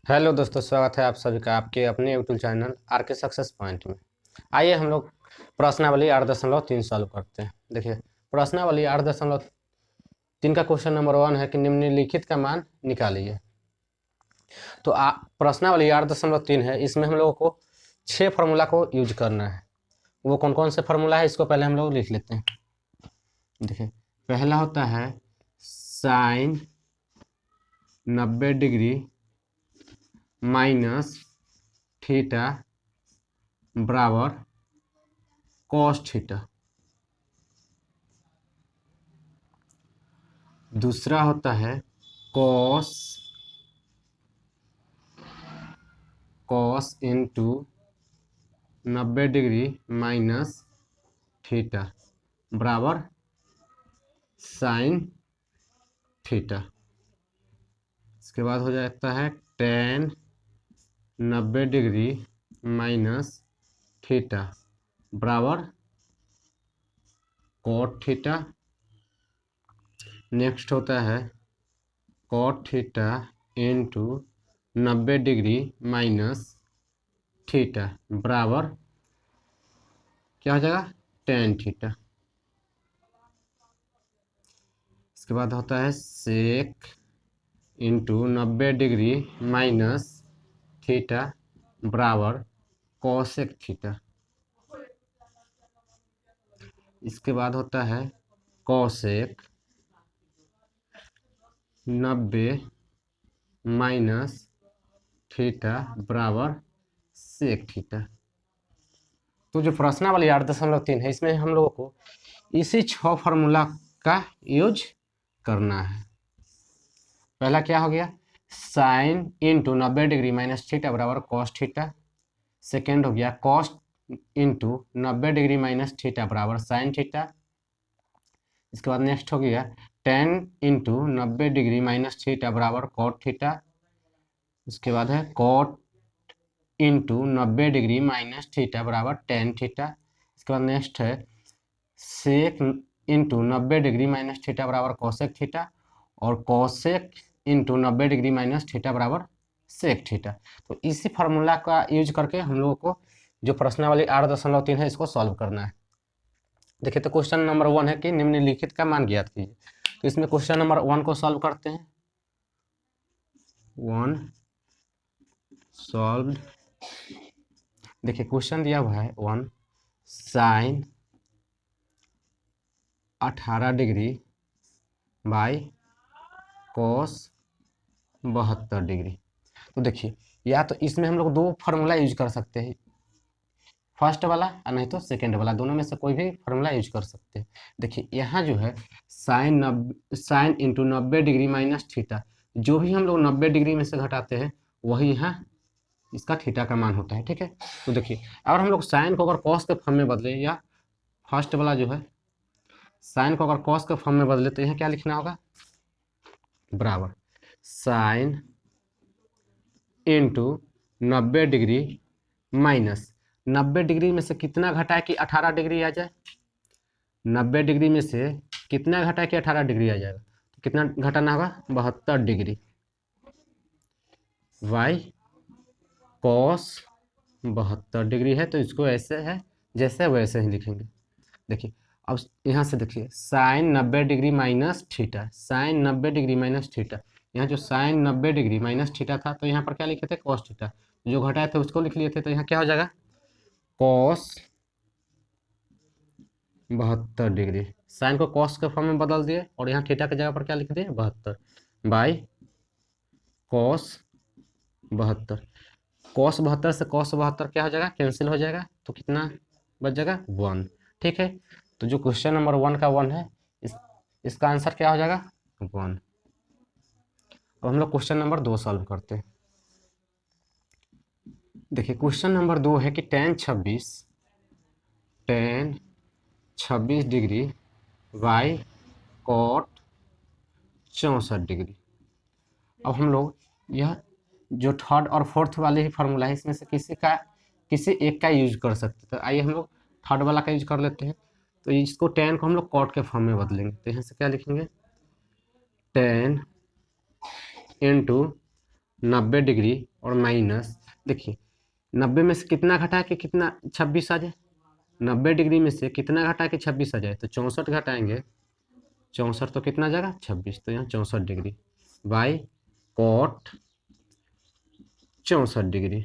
Hello दोस्तों, स्वागत है आप सभी का आपके अपने यूट्यूब चैनल आर के सक्सेस पॉइंट में। आइए हम लोग प्रश्नावली 8.3 सॉल्व करते हैं। देखिए, प्रश्नावली 8.3 का क्वेश्चन नंबर 1 है कि निम्नलिखित का मान निकालिए। तो प्रश्नावली 8.3 है, इसमें हम लोगों को 6 फार्मूला को यूज करना है। वो कौन कौन से फार्मूला है इसको पहले हम लोग लिख लेते हैं। देखिए, पहला होता है साइन 90 डिग्री माइनस थीटा बराबर कॉस थीटा। दूसरा होता है cos into 90 degree minus theta बराबर साइन थीटा। इसके बाद हो जाता है टेन 90 डिग्री माइनस थीटा बराबर कॉट थीटा। नेक्स्ट होता है cot theta into 90 degree minus theta बराबर क्या हो जाएगा, टेन थीटा। इसके बाद होता है sec into 90 degree minus theta बराबर कॉसेक थीटा। इसके बाद होता है कॉसेक 90 माइनस थीटा बराबर सेक थीटा। तो जो प्रश्नावली 8.3 है, इसमें हम लोगों को इसी 6 फार्मूला का यूज करना है। पहला क्या हो गया, sine into 90 degree minus theta बराबर कॉस थीटा। सेकेंड हो गया cos into 90 degree minus theta बराबर साइन थीटा। इसके बाद नेक्स्ट हो गया tan into 90 degree minus theta बराबर कॉट थीटा। इसके बाद है cot into 90 degree minus theta बराबर टेन थीटा। इसके बाद नेक्स्ट है sec into 90 degree minus theta बराबर कॉसेक थीटा और cosec into 90 degree minus theta बराबर सेक थीटा। तो इसी फार्मूला का यूज करके हम लोगों को जो प्रश्नावली 8.3 है इसको सॉल्व करना है। देखिए, तो क्वेश्चन नंबर 1 है कि निम्नलिखित का मान ज्ञात कीजिए। तो इसमें क्वेश्चन नंबर 1 को सॉल्व करते हैं। 1 सॉल्व। देखिए, क्वेश्चन दिया हुआ है 1 sine 18 degree by cos 72 degree. तो देखिए, या तो इसमें हम लोग दो फार्मूला यूज कर सकते हैं, फर्स्ट वाला और नहीं तो सेकेंड वाला, दोनों में से कोई भी फार्मूला यूज कर सकते हैं। देखिए, यहाँ जो है sign into 90 degree minus theta, जो भी हम लोग 90 डिग्री में से घटाते हैं वही यहाँ इसका थीटा का मान होता है। ठीक है, तो देखिए, अगर हम लोग साइन को अगर कॉस के फॉर्म में बदले, या फर्स्ट वाला जो है साइन को अगर कॉस के फॉर्म में बदले, तो यहाँ क्या लिखना होगा, बराबर sign into 90 degree minus 90 degree में से कितना घटाए कि 18 डिग्री आ जाए, 90 डिग्री में से कितना घटाए कि 18 डिग्री आ जाएगा, तो कितना घटाना होगा, 72 डिग्री वाई कॉस 72 डिग्री है, तो इसको ऐसे है जैसे वैसे ही लिखेंगे। देखिए, अब यहाँ से देखिए sine 90 degree minus theta, sine 90 degree minus theta, यहाँ जो साइन 90 डिग्री माइनस थीटा था तो यहाँ पर क्या लिखे थे, कॉस थीटा, जो घटाए थे उसको लिख लिए थे, तो यहाँ क्या हो जाएगा, कॉस 72 डिग्री। साइन को कॉस के फॉर्म में बदल दिए और यहाँ थीटा की जगह पर क्या लिख दिए, 72 बाई कॉस 72। कॉस 72 से कॉस 72 क्या हो जाएगा, कैंसिल हो जाएगा, तो कितना बच जाएगा, 1। ठीक है, तो जो क्वेश्चन नंबर 1 का 1 है, इसका आंसर क्या हो जाएगा, 1। अब हम लोग क्वेश्चन नंबर 2 सॉल्व करते हैं। देखिए, क्वेश्चन नंबर 2 है कि tan 26 degree by cot 64 degree. अब हम लोग यह जो थर्ड और फोर्थ वाले ही फार्मूला है, इसमें से किसी एक का यूज कर सकते हैं। तो आइए हम लोग थर्ड वाला का यूज कर लेते हैं। तो इसको टेन को हम लोग कॉट के फॉर्म में बदलेंगे, तो यहाँ से क्या लिखेंगे, टेन इंटू 90 डिग्री और माइनस, देखिए 90 में से कितना घटा के कितना 26 आ जाए, 90 डिग्री में से कितना घटा के 26 आ जाए, तो 64 घटाएंगे, 64 तो कितना आ जाएगा 26, तो यहाँ 64 डिग्री बाई कॉट 64 डिग्री।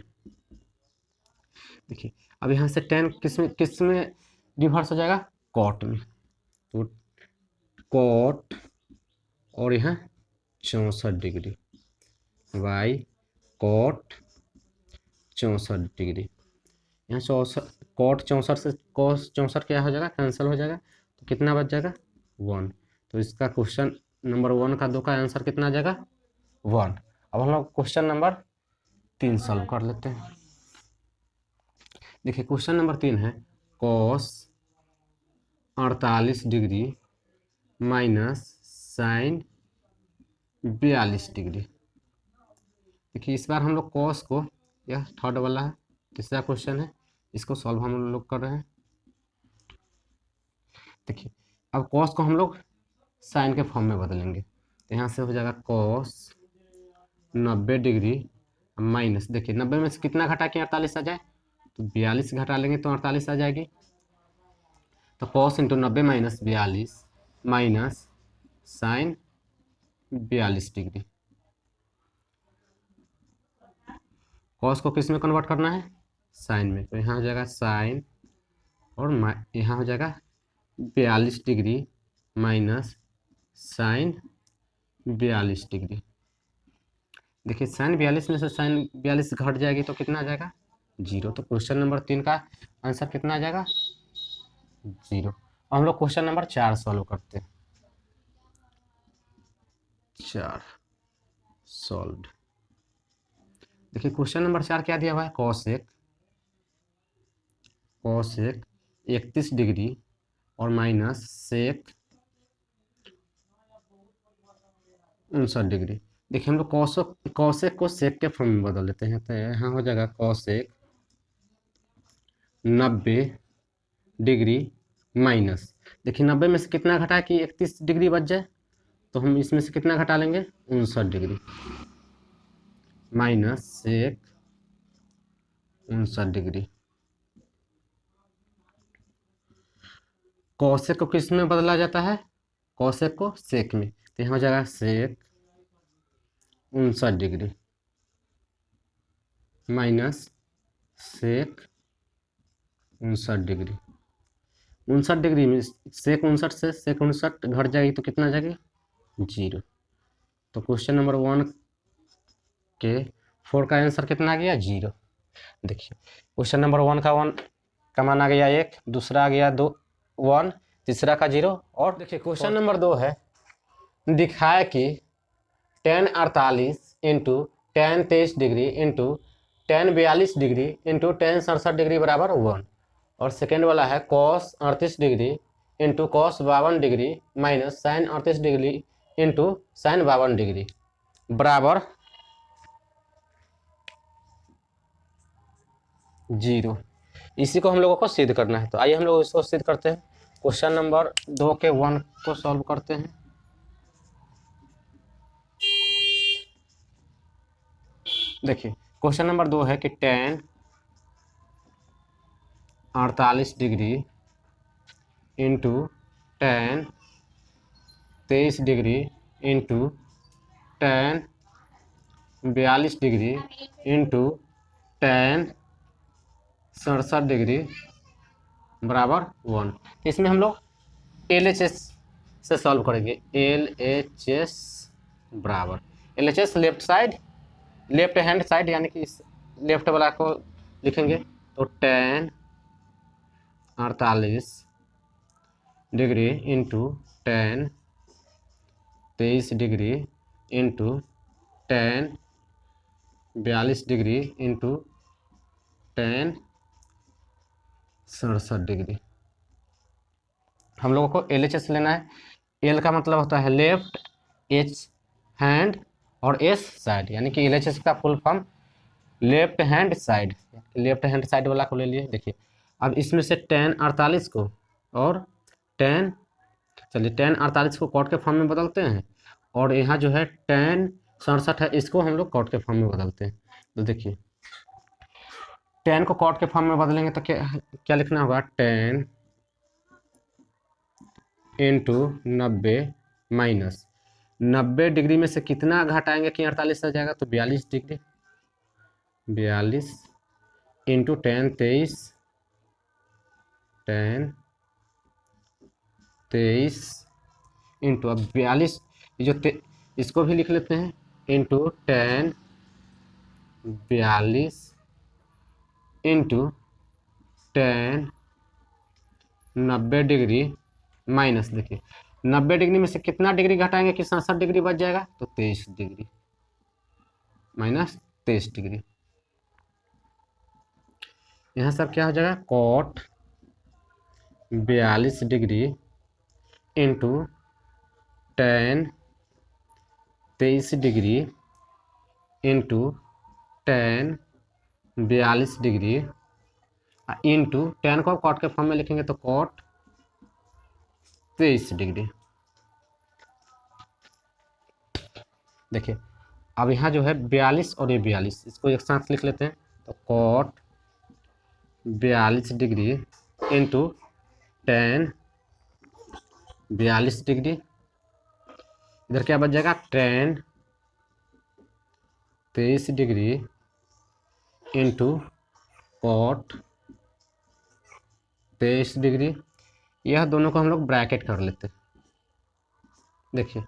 देखिए अब यहाँ से टेन किस में रिवर्स हो जाएगा, कॉट में, तो कॉट और यहाँ 64 डिग्री बाई कॉट 64 डिग्री। यहाँ 64 कॉट 64 से कॉस 64 क्या हो जाएगा, कैंसिल हो जाएगा, तो कितना बच जाएगा 1। तो इसका क्वेश्चन नंबर 1 का 2 का आंसर कितना आ जाएगा 1। अब हम लोग क्वेश्चन नंबर 3 सॉल्व कर लेते हैं। देखिए क्वेश्चन नंबर 3 है cos 48 degree minus sine 42 degree. देखिए इस बार हम लोग कॉस को, यह थर्ड वाला है, तीसरा क्वेश्चन है, इसको सॉल्व हम लोग कर रहे हैं। देखिए अब कॉस को हम लोग साइन के फॉर्म में बदलेंगे, तो यहाँ से हो जाएगा कॉस 90 डिग्री माइनस, देखिए 90 में से कितना घटा के 48 आ जाए, तो 42 घटा लेंगे तो 48 आ जाएगी, तो cos into 90 minus 42 minus sine 42 degree. Cos को किस में कन्वर्ट करना है, साइन में, तो यहाँ हो जाएगा साइन और यहाँ हो जाएगा 42 डिग्री माइनस साइन 42 डिग्री। देखिए साइन 42 में से साइन 42 घट जाएगी तो कितना आ जाएगा 0। तो क्वेश्चन नंबर 3 का आंसर कितना आ जाएगा 0। अब हम लोग क्वेश्चन नंबर 4 सॉल्व करते हैं। 4 सॉल्व। देखिए क्वेश्चन नंबर 4 क्या दिया हुआ है, कॉसेक 31 डिग्री और माइनस सेक 59 डिग्री। देखिए हम लोग कॉसेक को सेक के फॉर्म में बदल लेते हैं, तो यहाँ हो जाएगा कॉसेक 90 डिग्री माइनस, देखिए 90 में से कितना घटा कि 31 डिग्री बच जाए, तो हम इसमें से कितना घटा लेंगे 59 degree minus sec 59 degree. Cosec को किस में बदला जाता है, कॉसेक को सेक में, तो यहाँ हो जाएगा sec 59 degree minus sec 59 degree. 59 degree में सेक 59 से सेक 59 घट जाएगी तो कितना आ जाएगी 0। तो क्वेश्चन नंबर 1 के 4 का आंसर कितना आ गया 0। देखिए क्वेश्चन नंबर 1 का मान आ गया 1, दूसरा आ गया 2 1, तीसरा का 0। और देखिए क्वेश्चन नंबर 2 है, दिखाए कि tan 48 into tan 23 degree into tan 42 degree into tan 67 degree बराबर 1। और सेकेंड वाला है cos 38 degree into cos 52 degree minus sin 38 degree into sin 52 degree बराबर 0। इसी को हम लोगों को सिद्ध करना है, तो आइए हम लोग इसको सिद्ध करते हैं। क्वेश्चन नंबर 2 के 1 को सॉल्व करते हैं। देखिए क्वेश्चन नंबर 2 है कि tan 48 degree into tan 23 degree into tan 42 degree into tan 67 degree बराबर 1। इसमें हम लोग LHS से सॉल्व करेंगे। LHS बराबर LHS लेफ्ट हैंड साइड यानी कि इस लेफ्ट वाला को लिखेंगे, तो tan 48 degree into tan 23 degree into tan 42 degree into tan 67 degree. हम लोगों को LHS लेना है। L का मतलब होता है लेफ्ट, H हैंड और S साइड, यानी कि LHS का full form left hand side, left hand side वाला को ले लिए। देखिए अब इसमें से tan 48 को और tan 48 को कॉट के फॉर्म में बदलते हैं, और यहाँ जो है tan 67 है, इसको हम लोग कॉट के फॉर्म में बदलते हैं। तो देखिए 10 को कॉट के फॉर्म में बदलेंगे तो क्या क्या लिखना होगा, 10 इंटू 90 माइनस 90 डिग्री में से कितना घटाएंगे कि 48 आ जाएगा, तो 42 डिग्री। 42 इंटू 10 23, 10 23 इंटू, अब 42 ये जो इसको भी लिख लेते हैं, इंटू 10 42 इंटू 10 90 डिग्री माइनस, देखिए 90 डिग्री में से कितना डिग्री घटाएंगे कि 67 डिग्री बच जाएगा, तो 23 डिग्री माइनस 23 डिग्री। यहाँ सब क्या हो जाएगा, cot 42 degree into 10 23 degree into 10 42 degree into 10 को कॉट के फॉर्म में लिखेंगे तो कॉट 23 डिग्री। देखिए अब यहाँ जो है 42 और ये 42, इसको एक साथ लिख लेते हैं, तो कॉट 42 डिग्री इंटू 10 42 डिग्री, इधर क्या बच जाएगा, 10 23 डिग्री इंटू कॉट 23 डिग्री। यह दोनों को हम लोग ब्रैकेट कर लेते हैं। देखिए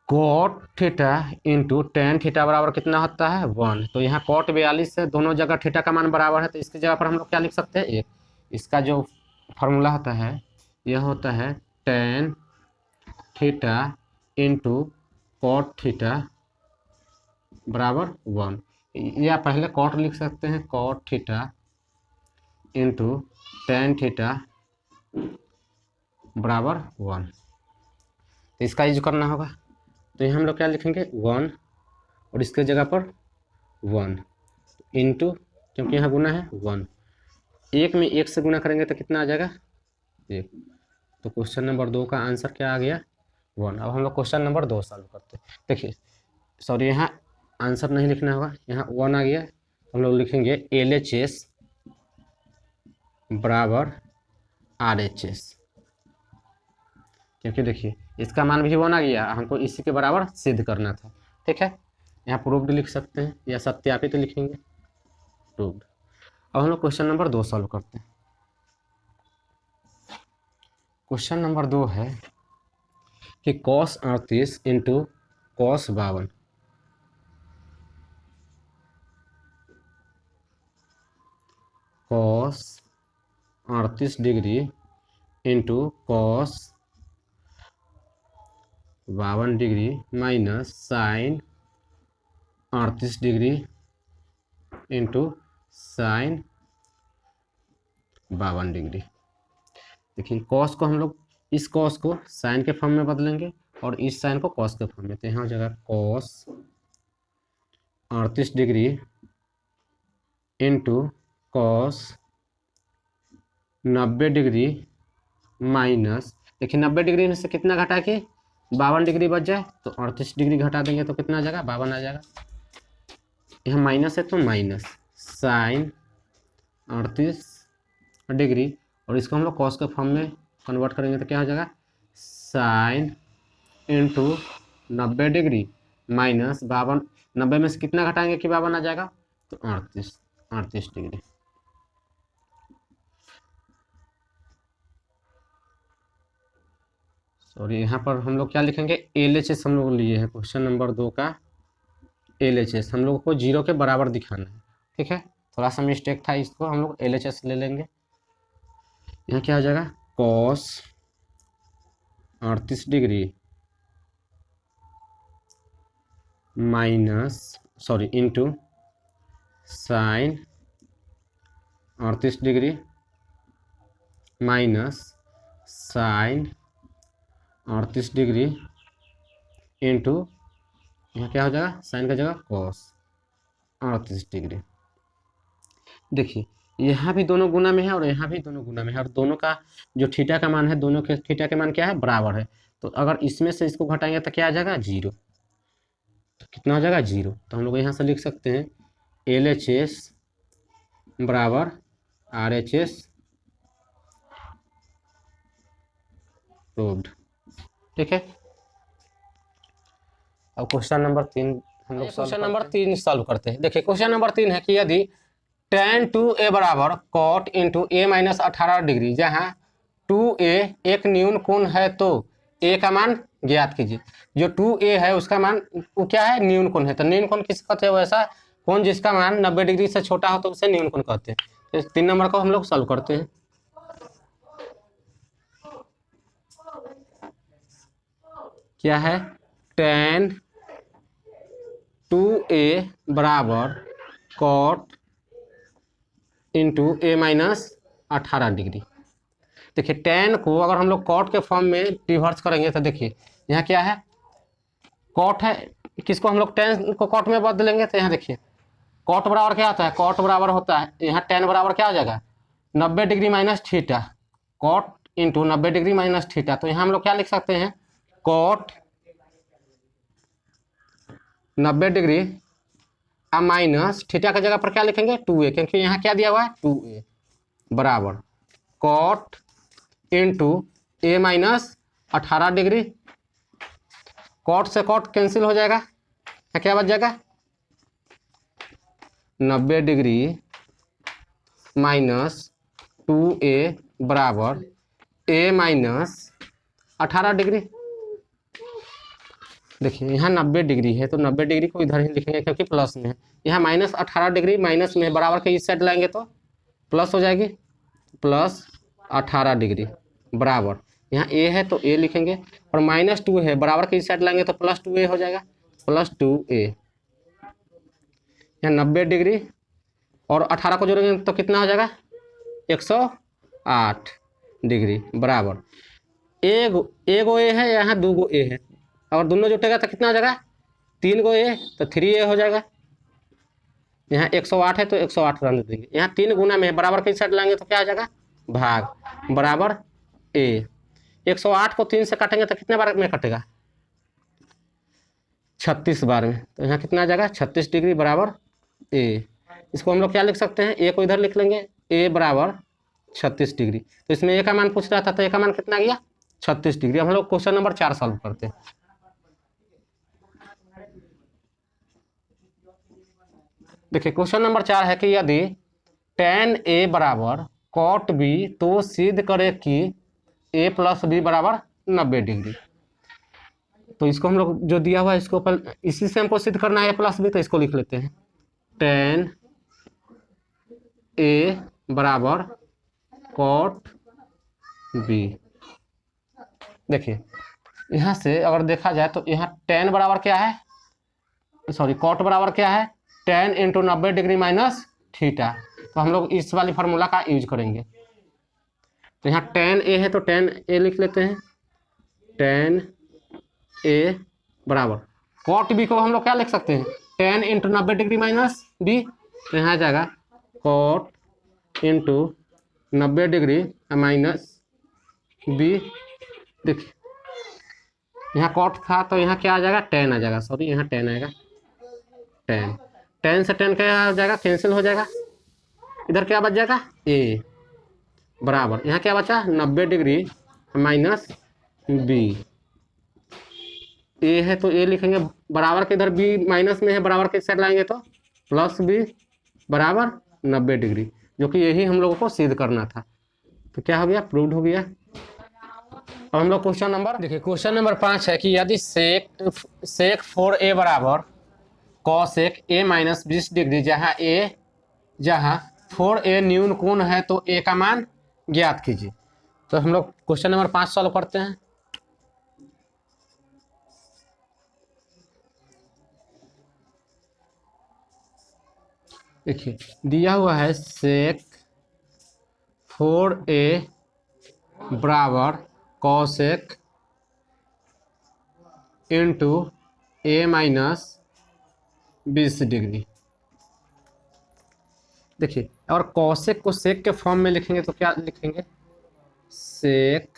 cot theta into tan theta बराबर कितना होता है, 1। तो यहाँ कॉट 42 है, दोनों जगह थीटा का मान बराबर है, तो इसकी जगह पर हम लोग क्या लिख सकते हैं, एक। इसका जो फॉर्मूला होता है यह होता है tan theta into cot theta बराबर 1, या पहले कॉट लिख सकते हैं, cot theta into tan theta बराबर 1। तो इसका यूज करना होगा, तो यहाँ हम लोग क्या लिखेंगे, 1 और इसके जगह पर 1 इंटू, क्योंकि यहाँ गुना है 1, एक में एक से गुना करेंगे तो कितना आ जाएगा, 1। तो क्वेश्चन नंबर 2 का आंसर क्या आ गया, 1। अब हम लोग क्वेश्चन नंबर 2 सॉल्व करते हैं। देखिए सॉरी यहाँ आंसर नहीं लिखना होगा, यहाँ 1 आ गया, हम लोग लिखेंगे LHS बराबर RHS, क्योंकि देखिए इसका मान भी 1 आ गया, हमको इसी के बराबर सिद्ध करना था। ठीक है, यहाँ प्रूव्ड लिख सकते हैं या सत्यापित लिखेंगे, प्रूव्ड। अब हम लोग क्वेश्चन नंबर 2 सॉल्व करते हैं। क्वेश्चन नंबर 2 है कि cos 38 into cos 52, cos 38 degree into cos 52 degree minus sine 38 degree into sine 52 degree. देखिए कॉस को हम लोग इस कॉस को साइन के फॉर्म में बदलेंगे और इस साइन को कॉस के फॉर्म में, तो यहाँ हो जाएगा cos 38 degree into cos 90 degree minus, देखिए 90 डिग्री में से कितना घटा के 52 डिग्री बच जाए, तो 38 डिग्री घटा देंगे तो कितना आ जाएगा, 52 आ जाएगा। यहाँ माइनस है तो माइनस साइन 38 डिग्री, और इसको हम लोग कॉस के फॉर्म में कन्वर्ट करेंगे तो क्या हो जाएगा, साइन इंटू 90 डिग्री माइनस 52, 90 में से कितना घटाएंगे कि 52 आ जाएगा, तो 38 डिग्री। और यहाँ पर हम लोग क्या लिखेंगे, LHS हम लोग लिए हैं क्वेश्चन नंबर 2 का, LHS हम लोग को 0 के बराबर दिखाना है। ठीक है, थोड़ा सा मिस्टेक था, इसको हम लोग LHS ले लेंगे। यहाँ क्या हो जाएगा, cos 38 degree minus sorry into sine 38 degree minus sine 38 degree into, यहाँ क्या हो जाएगा, साइन का जगह कॉस 38 डिग्री। देखिए यहाँ भी दोनों गुना में है और यहाँ भी दोनों गुना में है, और दोनों का जो थीटा का मान है, दोनों के थीटा के मान क्या है, बराबर है। तो अगर इसमें से इसको घटाएंगे तो क्या आ जाएगा, 0। तो कितना हो जाएगा 0। तो हम लोग यहाँ से लिख सकते हैं LHS बराबर RHS प्रूव्ड। ठीक है। अब क्वेश्चन नंबर 3 हम लोग क्वेश्चन नंबर 3 सॉल्व करते हैं। देखिए क्वेश्चन नंबर 3 है कि यदि tan 2a बराबर cot into a minus 18 degree, जहाँ 2a एक न्यून कोण है तो a का मान ज्ञात कीजिए। जो 2a है उसका मान वो क्या है, न्यून कोण है। तो न्यून कोण किस कहते हैं, वैसा कोण जिसका मान 90 डिग्री से छोटा हो तो उसे न्यून कोण कहते हैं। तो 3 नंबर को हम लोग सॉल्व करते हैं। क्या है, tan 2a बराबर cot into a minus 18 degree. देखिए tan को अगर हम लोग cot के फॉर्म में रिवर्स करेंगे तो देखिए यहाँ क्या है, cot है, किसको हम लोग tan को cot में बदलेंगे तो यहाँ देखिए cot बराबर क्या होता है, cot बराबर होता है यहाँ tan बराबर क्या हो जाएगा 90 degree minus theta, cot into 90 degree minus theta. तो यहाँ हम लोग क्या लिख सकते हैं, cot 90 डिग्री माइनस थीटा की जगह पर क्या लिखेंगे 2a, क्योंकि यहाँ क्या दिया हुआ है 2a बराबर cot into a minus 18 degree. cot से cot कैंसिल हो जाएगा, क्या बच जाएगा 90 डिग्री माइनस 2a बराबर a माइनस 18 डिग्री। देखिए यहाँ 90 डिग्री है तो 90 डिग्री को इधर ही लिखेंगे क्योंकि प्लस में है। यहाँ माइनस 18 डिग्री माइनस में बराबर के इस साइड लाएंगे तो प्लस हो जाएगी, प्लस 18 डिग्री बराबर यहाँ a है तो a लिखेंगे, और माइनस 2 है बराबर के इस साइड लाएंगे तो प्लस 2a हो जाएगा, प्लस 2a। यहाँ 90 डिग्री और 18 को जोड़ेंगे तो कितना हो जाएगा 108 डिग्री बराबर एगो a है, यहाँ 2 गो a है, और दोनों जुटेगा तो कितना हो जाएगा 3 गो a तो 3a हो जाएगा। यहाँ 108 है तो 108 रन देंगे, यहाँ 3 गुना में है बराबर के साइड लाएंगे तो क्या हो जाएगा भाग बराबर a। 108 को 3 से काटेंगे तो कितने बार में कटेगा 36 बार में, तो यहाँ कितना आ जाएगा 36 डिग्री बराबर a। इसको हम लोग क्या लिख सकते हैं, a को इधर लिख लेंगे, a बराबर 36 डिग्री। तो इसमें a का मान पूछ रहा था तो a का मान कितना गया 36 डिग्री। हम लोग क्वेश्चन नंबर 4 सॉल्व करते हैं। देखिए क्वेश्चन नंबर 4 है कि यदि tan a बराबर cot b तो सिद्ध करे कि a प्लस b बराबर 90 डिग्री। तो इसको हम लोग जो दिया हुआ है इसको इसी से हमको सिद्ध करना है a प्लस b, तो इसको लिख लेते हैं tan a बराबर cot b। देखिए यहाँ से अगर देखा जाए तो यहाँ tan बराबर क्या है, सॉरी cot बराबर क्या है tan into 90 degree minus theta. तो हम लोग इस वाली फार्मूला का यूज करेंगे। तो यहाँ tan a है तो tan a लिख लेते हैं, tan a बराबर cot b को हम लोग क्या लिख सकते हैं tan into 90 degree minus b। तो यहाँ आ जाएगा cot into 90 degree minus b। देखिए यहाँ cot था तो यहाँ क्या आ जाएगा tan आ जाएगा, सॉरी यहाँ tan आएगा, tan से tan क्या हो जाएगा कैंसिल हो जाएगा, इधर क्या बच जाएगा a बराबर यहाँ क्या बचा 90 डिग्री माइनस b। a है तो a लिखेंगे बराबर के इधर b माइनस में है बराबर के साइड लाएंगे तो प्लस b बराबर 90 डिग्री, जो कि यही हम लोगों को सिद्ध करना था। तो क्या हो गया प्रूव्ड हो गया। अब हम लोग क्वेश्चन नंबर देखिए क्वेश्चन नंबर 5 है कि यदि सेक 4a बराबर कॉसेक a माइनस 20 डिग्री, जहाँ 4a न्यून कोण है तो a का मान ज्ञात कीजिए। तो हम लोग क्वेश्चन नंबर 5 सॉल्व करते हैं। देखिए दिया हुआ है सेक 4a बराबर cosec into a minus 20 degree. देखिए और कॉसेक को सेक के फॉर्म में लिखेंगे तो क्या लिखेंगे सेक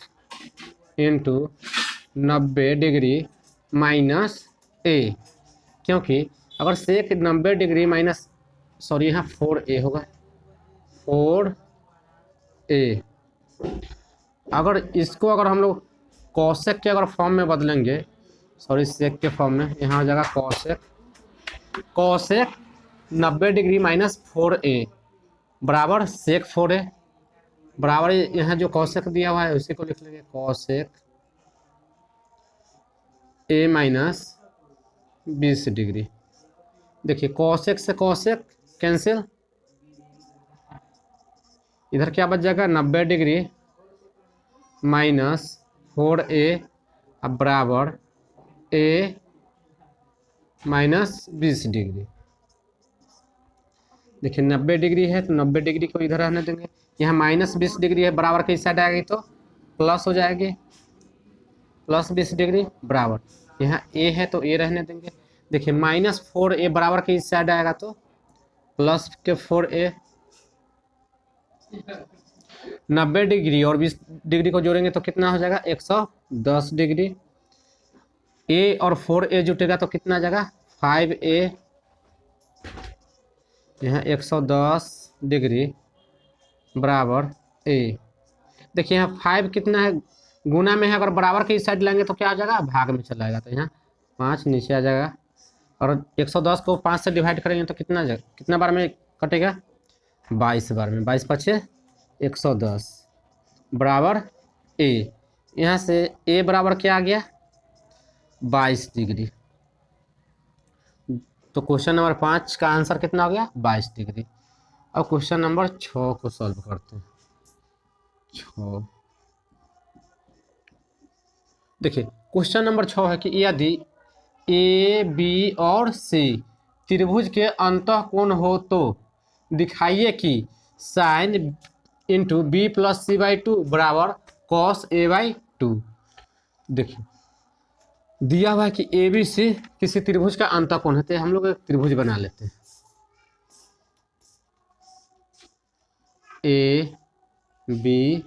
इंटू 90 डिग्री माइनस a। क्योंकि अगर सेक 90 डिग्री माइनस, सॉरी यहाँ 4a होगा, 4a। अगर इसको अगर हम लोग कॉसेक के अगर फॉर्म में बदलेंगे, सॉरी सेक के फॉर्म में, यहाँ हो जाएगा cosec, cosec 90 degree minus 4a बराबर सेक 4a बराबर, यहाँ जो कॉसेक दिया हुआ है उसी को लिख लेंगे, कॉसेक a माइनस 20 डिग्री। देखिए कॉसेक से कॉसेक कैंसिल, इधर क्या बच जाएगा 90 डिग्री माइनस 4a अब बराबर a माइनस 20 डिग्री। देखिए 90 डिग्री है तो 90 डिग्री को इधर रहने देंगे, यहाँ माइनस 20 डिग्री है, बराबर की साइड आएगी तो प्लस हो जाएगी, प्लस 20 डिग्री बराबर, यहाँ a है तो a रहने देंगे। देखिए माइनस 4a बराबर की इस साइड आएगा तो प्लस के 4a, 90 डिग्री और 20 डिग्री को जोड़ेंगे तो कितना हो जाएगा 110 डिग्री, a और 4a जुटेगा तो कितना आ जाएगा 5a, यहाँ 110 डिग्री बराबर a। देखिए यहाँ 5 कितना है गुना में है, अगर बराबर की साइड लेंगे तो क्या आ जाएगा भाग में चला जाएगा, तो यहाँ 5 नीचे आ जाएगा, और 110 को 5 से डिवाइड करेंगे तो कितना बार में कटेगा 22 बार में, 22 पचे 110 बराबर a। यहाँ से a बराबर क्या आ गया 22 डिग्री। तो क्वेश्चन नंबर 5 का आंसर कितना हो गया 22 डिग्री। अब क्वेश्चन नंबर 6 को सॉल्व करते हैं। 6 देखिए क्वेश्चन नंबर 6 है कि यदि ए बी और सी त्रिभुज के अंतःकोण हो तो दिखाइए कि sine into B plus C by 2 बराबर कॉस ए बाई 2। देखिए दिया हुआ है कि ए बी सी किसी त्रिभुज का अंतःकोण है, तो हम लोग एक त्रिभुज बना लेते हैं, ए बी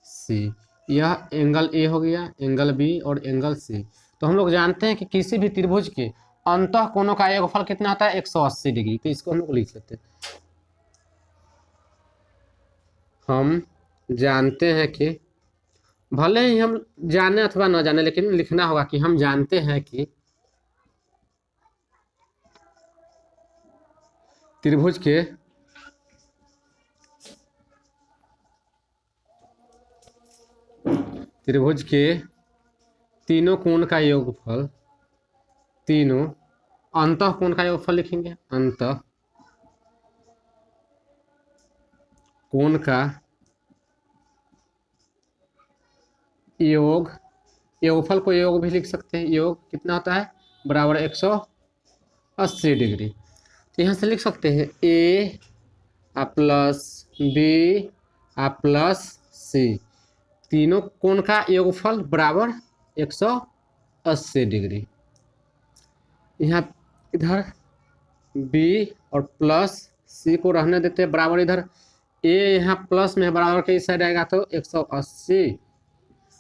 सी, यह एंगल ए हो गया, एंगल बी और एंगल सी। तो हम लोग जानते हैं कि किसी भी त्रिभुज के अंतःकोणों का योगफल कितना होता है 180 डिग्री, तो इसको हम लोग लिख लेते हैं। हम जानते हैं कि, भले ही हम जाने अथवा न जाने, लेकिन लिखना होगा कि हम जानते हैं कि त्रिभुज के तीनों कोण का योगफल, तीनों अंतःकोण का योगफल लिखेंगे, अंतःकोण का योगफल को योग भी लिख सकते हैं, योग कितना होता है बराबर 180 डिग्री। तो यहाँ से लिख सकते हैं ए प्लस बी प्लस सी, तीनों कोण का योगफल बराबर 180 डिग्री। यहाँ इधर बी और प्लस सी को रहने देते हैं बराबर, इधर ए यहाँ प्लस में है बराबर के इस साइड आएगा तो 180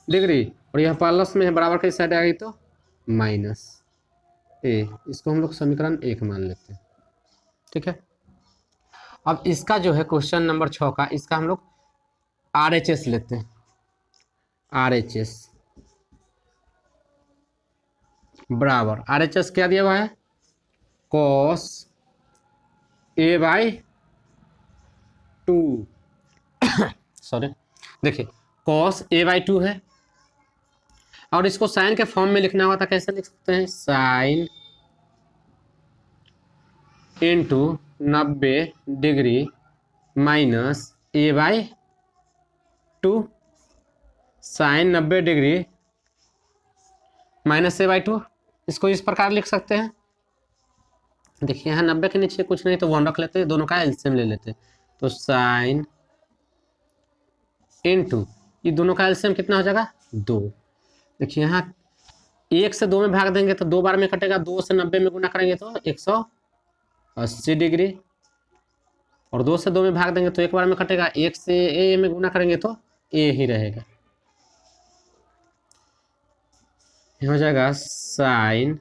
डिग्री, और यहाँ प्लस में है बराबर के इस साइड आएगी तो माइनस ए। इसको हम लोग समीकरण 1 मान लेते हैं, ठीक है। अब इसका जो है क्वेश्चन नंबर 6 का, इसका हम लोग RHS लेते हैं, RHS बराबर, RHS क्या दिया हुआ है कॉस ए बाई 2, सॉरी देखिए कॉस ए बाई 2 है, और इसको साइन के फॉर्म में लिखना हुआ था, कैसे लिख सकते हैं sine into 90 degree minus A by 2, sine 90 degree minus A by 2, इसको इस प्रकार लिख सकते हैं। देखिए यहाँ 90 के नीचे कुछ नहीं तो 1 रख लेते हैं, दोनों का एलसीएम ले लेते हैं, तो साइन इंटू ये दोनों का एलसीएम कितना हो जाएगा 2। देखिए यहाँ 1 से 2 में भाग देंगे तो 2 बार में कटेगा, 2 से 90 में गुना करेंगे तो 180 डिग्री, और 2 से 2 में भाग देंगे तो 1 बार में कटेगा, 1 से ए में गुना करेंगे तो ए ही रहेगा। हो जाएगा साइन,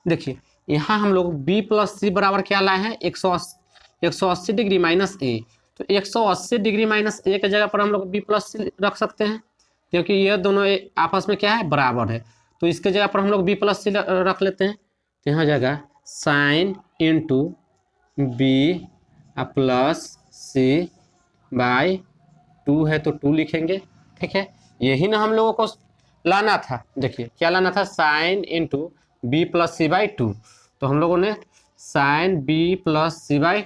देखिए यहाँ हम लोग बी प्लस सी बराबर क्या लाए हैं 180 डिग्री माइनस ए। तो 180 डिग्री माइनस ए के जगह पर हम लोग बी प्लस सी रख सकते हैं, क्योंकि ये दोनों आपस में क्या है, बराबर है। तो इसके जगह पर हम लोग बी प्लस सी रख लेते हैं। तो यहाँ जाएगा sine into B plus C by 2 है तो 2 लिखेंगे। ठीक है, यही ना हम लोगों को लाना था। देखिए क्या लाना था, sine into B plus C by 2। तो हम लोगों ने sine B plus C by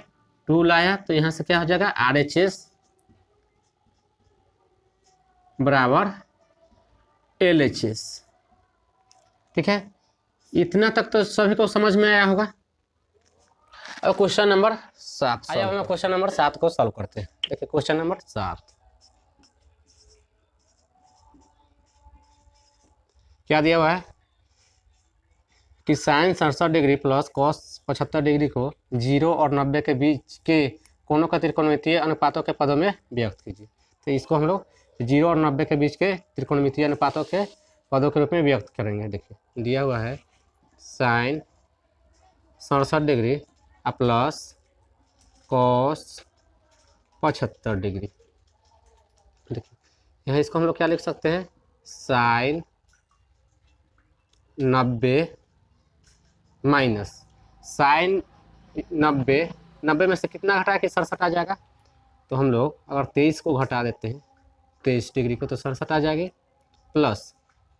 2 लाया। तो यहाँ से क्या हो जाएगा, आर एच एस बराबर एल एच एस। ठीक है, इतना तक तो सभी को समझ में आया होगा। अब क्वेश्चन नंबर 7 आया, हम क्वेश्चन नंबर 7 को सॉल्व करते हैं। देखिए क्वेश्चन नंबर 7 क्या दिया हुआ है कि sine 67 degree plus cos 75 degree को 0 और 90 के बीच के कोणों का त्रिकोणमितीय अनुपातों के पदों में व्यक्त कीजिए। तो इसको हम लोग 0 और 90 के बीच के त्रिकोणमितीय अनुपातों के पदों के रूप में व्यक्त करेंगे। देखिए दिया हुआ है sine 67 degree plus cos 75 degree. देखिए यहाँ इसको हम लोग क्या लिख सकते हैं, साइन 90 माइनस साइन 90 में से कितना घटा के 67 आ जाएगा। तो हम लोग अगर 23 को घटा देते हैं 23 डिग्री को, तो 67 आ जाएगी, प्लस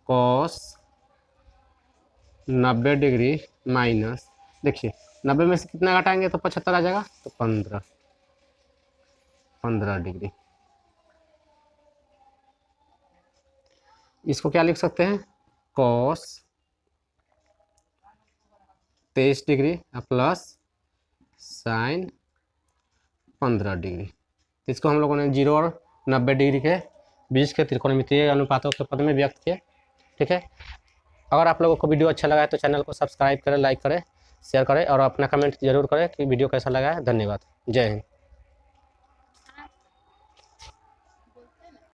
कॉस 90 डिग्री माइनस, देखिए 90 में से कितना घटाएंगे तो 75 आ जाएगा, तो 15 डिग्री। इसको क्या लिख सकते हैं, cos 23 degree plus sign 15 degree. इसको हम लोगों ने 0 और 90 डिग्री के बीच के त्रिकोणमितीय अनुपातों के पद में व्यक्त किया। ठीक है, अगर आप लोगों को वीडियो अच्छा लगा है तो चैनल को सब्सक्राइब करें, लाइक करें, शेयर करें और अपना कमेंट जरूर करें कि वीडियो कैसा लगा है। धन्यवाद, जय हिंद।